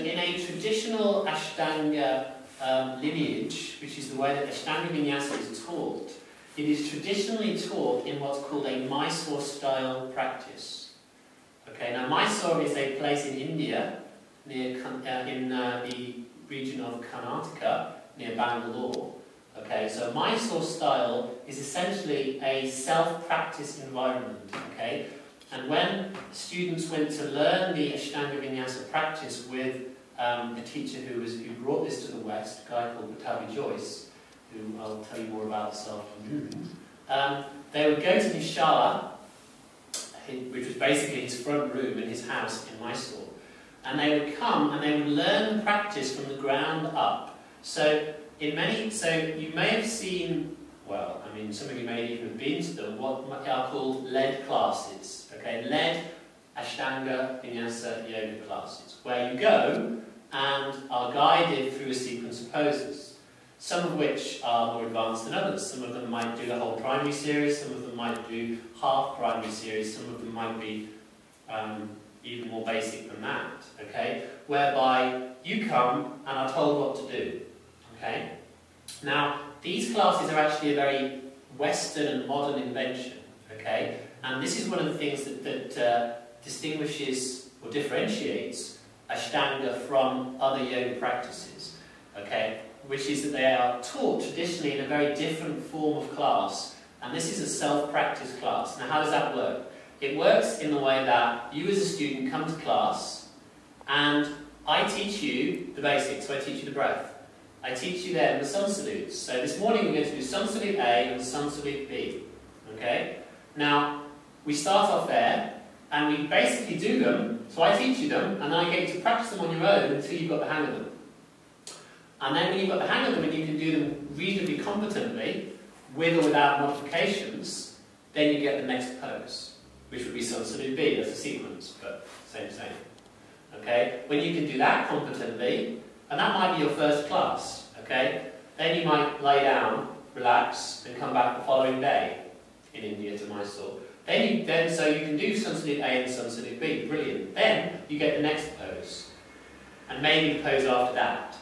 in a traditional Ashtanga lineage, which is the way that Ashtanga Vinyasa is taught, it is traditionally taught in what's called a Mysore Style practice. Okay, now Mysore is a place in India, near in the region of Karnataka, near Bangalore. Okay, so Mysore Style is essentially a self-practice environment. Okay, and when students went to learn the Ashtanga Vinyasa practice with a teacher who brought this to the West, a guy called Pattabhi Jois, who I'll tell you more about this afternoon, they would go to his shala, which was basically his front room in his house in Mysore, and they would come and they would learn practice from the ground up. So you may have seen, well, I mean, some of you may even have been to them, what are called lead classes, okay, lead Ashtanga Vinyasa Yoga classes, where you go and are guided through a sequence of poses, some of which are more advanced than others. Some of them might do the whole primary series, some of them might do half primary series, some of them might be even more basic than that, okay, whereby you come and are told what to do. Okay? Now, these classes are actually a very Western and modern invention, okay? And this is one of the things that distinguishes or differentiates Ashtanga from other yoga practices, okay? Which is that they are taught traditionally in a very different form of class, and this is a self-practice class. Now, how does that work? It works in the way that you as a student come to class, and I teach you the basics, so I teach you the breath. I teach you then the sun salutes. So this morning we're going to do sun salute A and sun salute B. Okay? Now, we start off there, and we basically do them, so I teach you them, and then I get you to practice them on your own until you've got the hang of them. And then when you've got the hang of them and you can do them reasonably competently, with or without modifications, then you get the next pose, which would be sun salute B. That's a sequence, but same. Okay? When you can do that competently, and that might be your first class, okay? Then you might lie down, relax, and come back the following day in India to Mysore. So you can do sun salute A and sun salute B, brilliant. Then you get the next pose, and maybe the pose after that,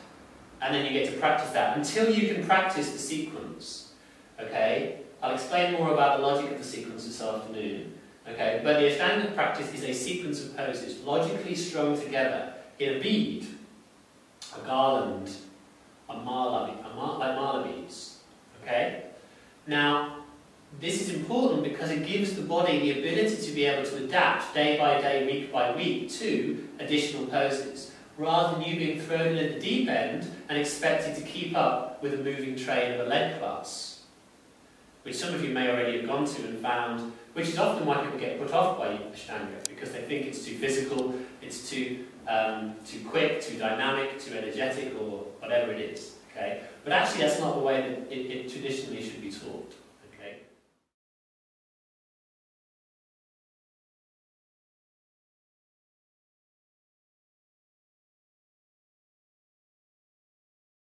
and then you get to practice that until you can practice the sequence. Okay? I'll explain more about the logic of the sequence this afternoon. Okay? But the Ashtanga practice is a sequence of poses logically strung together in a bead, a garland, like mala beads. Okay? Now, this is important because it gives the body the ability to be able to adapt day by day, week by week to additional poses, rather than you being thrown in at the deep end and expected to keep up with a moving train of a lead class, which some of you may already have gone to and found, which is often why people get put off by Ashtanga, because they think it's too physical, it's too quick, too dynamic, too energetic, or whatever it is. Okay? But actually that's not the way that it traditionally should be taught.